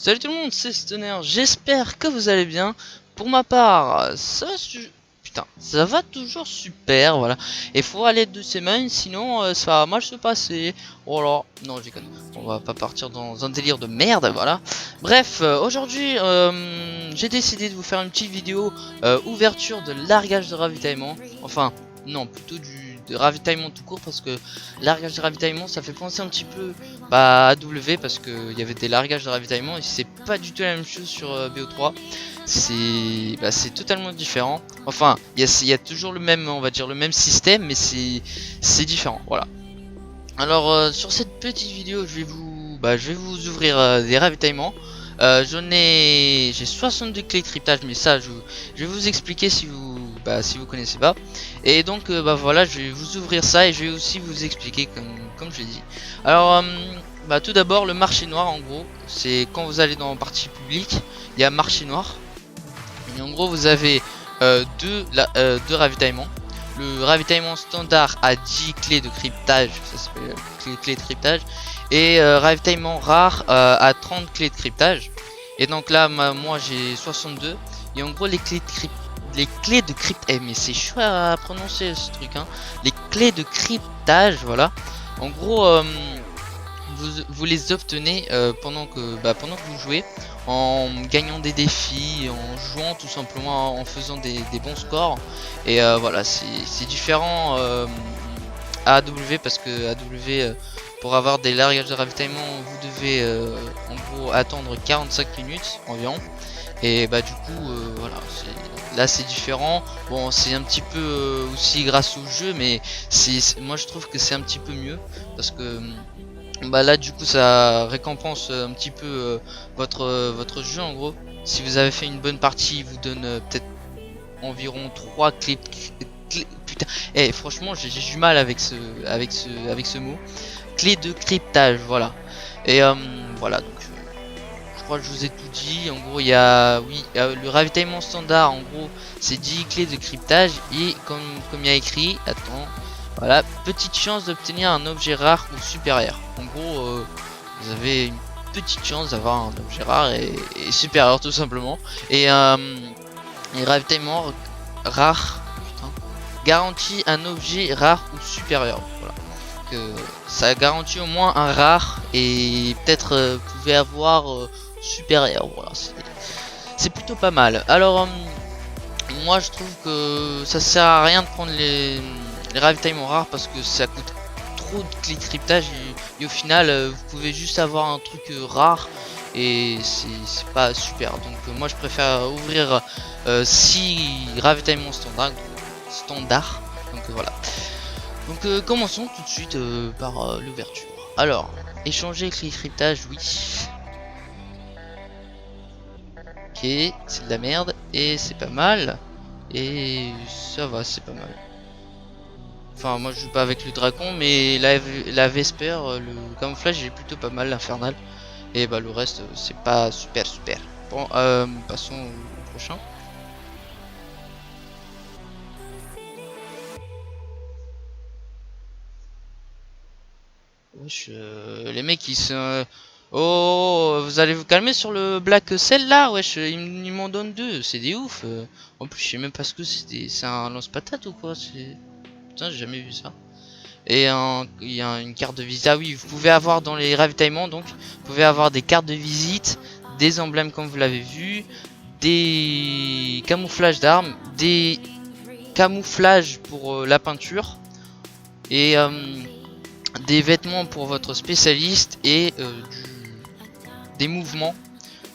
Salut tout le monde, c'est Stoner, j'espère que vous allez bien. Pour ma part, ça va toujours super, voilà. Et faut aller de ses mains, sinon ça va mal se passer. Voilà, non je déconne, on va pas partir dans un délire de merde, voilà. Bref, aujourd'hui j'ai décidé de vous faire une petite vidéo ouverture de largage de ravitaillement. Enfin, non, plutôt de ravitaillement tout court, parce que largage de ravitaillement ça fait penser un petit peu à W, parce que il y avait des largages de ravitaillement et c'est pas du tout la même chose sur BO3. C'est totalement différent. Enfin, il y a toujours le même, on va dire le même système, mais c'est différent. Voilà. Alors sur cette petite vidéo, je vais vous ouvrir des ravitaillements. J'ai 62 clés de cryptage, mais ça je vais vous expliquer si vous connaissez pas. Et donc voilà, je vais vous ouvrir ça et je vais aussi vous expliquer comme je l'ai dit. Alors tout d'abord, le marché noir, en gros c'est quand vous allez dans partie publique, il y a marché noir et en gros vous avez deux ravitaillements. Le ravitaillement standard a 10 clés de cryptage, ça s'appelle clés de cryptage, et ravitaillement rare à 30 clés de cryptage. Et donc là moi j'ai 62. Et en gros les clés de cryptage, mais c'est chaud à prononcer ce truc, hein. Les clés de cryptage, voilà. En gros vous les obtenez pendant que vous jouez, en gagnant des défis, en jouant tout simplement, en faisant des bons scores. Et voilà, c'est différent à AW, parce que AW pour avoir des largages de ravitaillement vous devez en gros attendre 45 minutes environ. Et du coup voilà, là c'est différent. Bon, c'est un petit peu aussi grâce au jeu, mais moi je trouve que c'est un petit peu mieux, parce que là du coup ça récompense un petit peu votre jeu. En gros, si vous avez fait une bonne partie, il vous donne peut-être environ 3 clés, putain, franchement j'ai du mal avec ce mot, clé de cryptage, voilà. Et voilà, donc je crois que je vous ai tout dit. En gros il y a le ravitaillement standard, en gros c'est 10 clés de cryptage, et comme il y a écrit, attends, voilà, petite chance d'obtenir un objet rare ou supérieur. En gros vous avez une petite chance d'avoir un objet rare et supérieur, tout simplement. Et ravitaillement rare, putain, garantit un objet rare ou supérieur, voilà. Ça garantit au moins un rare, et peut-être vous pouvez avoir supérieur, voilà. C'est plutôt pas mal. Alors moi je trouve que ça sert à rien de prendre les ravitaillements rares, parce que ça coûte trop de clés de cryptage, et au final vous pouvez juste avoir un truc rare, et c'est pas super. Donc moi je préfère ouvrir 6 ravitaillements standard. Donc voilà. Donc commençons tout de suite par l'ouverture. Alors, échanger clé de cryptage, oui. Ok, c'est de la merde, et c'est pas mal. Et ça va, c'est pas mal. Enfin, moi je joue pas avec le dragon, mais la Vesper, le camouflage il est plutôt pas mal, l'infernal. Et le reste c'est pas super. Bon, passons au prochain. Wesh, les mecs ils sont... Oh, vous allez vous calmer sur le Black Cell là, wesh, ils m'en donnent deux, c'est des ouf. En plus je sais même pas ce que c'est un lance-patate ou quoi, putain, j'ai jamais vu ça. Et il y a une carte de visite. Ah oui, vous pouvez avoir dans les ravitaillements, donc vous pouvez avoir des cartes de visite, des emblèmes comme vous l'avez vu, des camouflages d'armes, des camouflages pour la peinture, et des vêtements pour votre spécialiste, et des mouvements.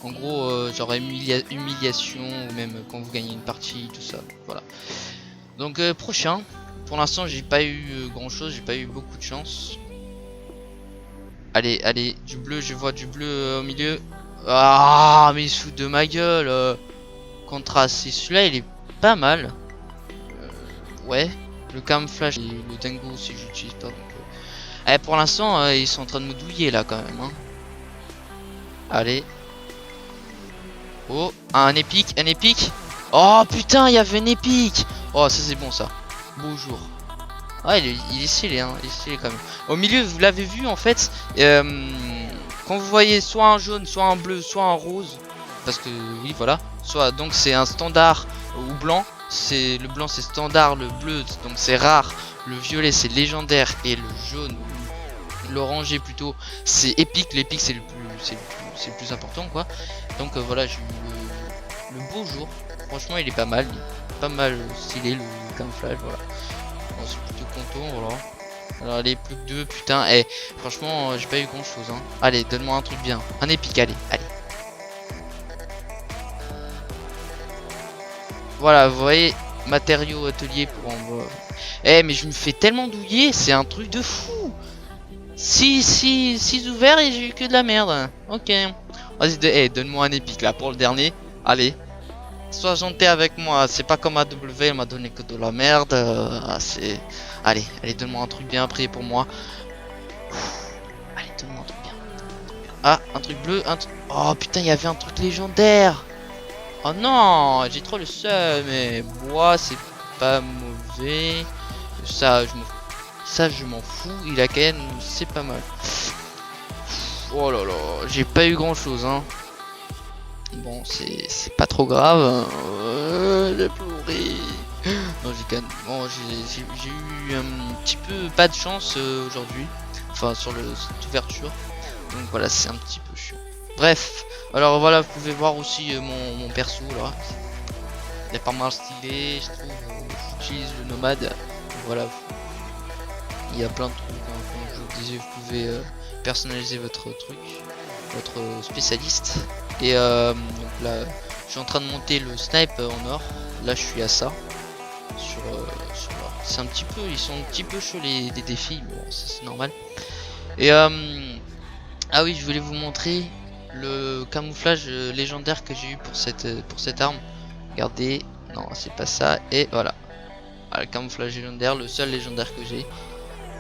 En gros, genre humiliation, ou même quand vous gagnez une partie, tout ça. Voilà. Donc prochain. Pour l'instant j'ai pas eu grand chose, j'ai pas eu beaucoup de chance. Allez, du bleu, je vois du bleu au milieu. Ah, mais il se fout de ma gueule. Contraste, celui-là il est pas mal. Ouais, le camouflage et le dingo si j'utilise pas. Donc, pour l'instant ils sont en train de me douiller là quand même, hein. Allez. Oh, un épique. Oh putain, il y avait un épique. Oh, ça c'est bon ça. Bonjour. Ah, il est stylé, hein, il est stylé quand même. Au milieu, vous l'avez vu en fait, quand vous voyez soit un jaune, soit un bleu, soit un rose, parce que oui voilà, soit donc c'est un standard ou blanc, c'est le blanc c'est standard, le bleu donc c'est rare, le violet c'est légendaire et le jaune, l'oranger plutôt c'est épique. L'épique c'est le plus important quoi. Donc voilà, j'ai eu le beau jour. Franchement il est pas mal, stylé le camouflage, voilà. Bon, c'est plutôt content, voilà. Alors allez, plus que deux, putain, franchement j'ai pas eu grand chose hein. Allez, donne-moi un truc bien, un épique, allez. Voilà, vous voyez, matériaux atelier pour en... mais je me fais tellement douiller, c'est un truc de fou. 6 ouverts et j'ai eu que de la merde. Ok. Vas-y, donne-moi un épique là pour le dernier. Allez. Sois gentil avec moi, c'est pas comme AW, elle m'a donné que de la merde. C'est... Allez, donne-moi un truc bien pris pour moi. Allez, donne-moi un truc bien. Ah, un truc bleu, Oh putain, il y avait un truc légendaire. Oh non, j'ai trop le seum, mais bois c'est pas mauvais. Ça je m'en fous, il a quand même, c'est pas mal. Oh là là, j'ai pas eu grand chose hein. Bon, c'est pas trop grave. J'ai pleuré. Non, j'ai quand même... Bon, j'ai eu un petit peu pas de chance aujourd'hui. Enfin, sur cette ouverture. Donc voilà, c'est un petit peu chiant. Bref, alors voilà, vous pouvez voir aussi mon perso là. Il est pas mal stylé, je trouve. J'utilise le nomade. Voilà. Il y a plein de trucs. Hein. Comme je vous disais, vous pouvez personnaliser votre truc, votre spécialiste. Et donc là, je suis en train de monter le snipe en or. Là, je suis à ça. Sur l'or. C'est un petit peu, ils sont un petit peu chauds les défis. Bon, ça c'est normal. Et ah oui, je voulais vous montrer le camouflage légendaire que j'ai eu pour cette arme. Regardez, non c'est pas ça. Et voilà, le camouflage légendaire, le seul légendaire que j'ai.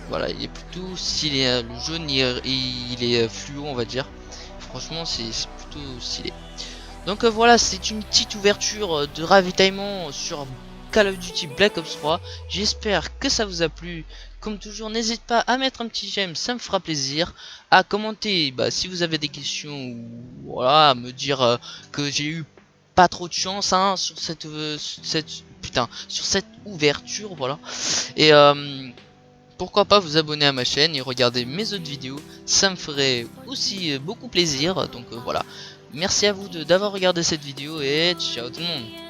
Voilà, il est plutôt stylé. Le jaune il est fluo on va dire. Franchement c'est plutôt stylé. Donc voilà, c'est une petite ouverture de ravitaillement sur Call of Duty Black Ops 3. J'espère que ça vous a plu. Comme toujours, n'hésitez pas à mettre un petit j'aime, ça me fera plaisir. À commenter si vous avez des questions ou voilà, à me dire que j'ai eu pas trop de chance hein, sur cette ouverture, voilà. Et pourquoi pas vous abonner à ma chaîne et regarder mes autres vidéos, ça me ferait aussi beaucoup plaisir. Donc voilà, merci à vous d'avoir regardé cette vidéo et ciao tout le monde.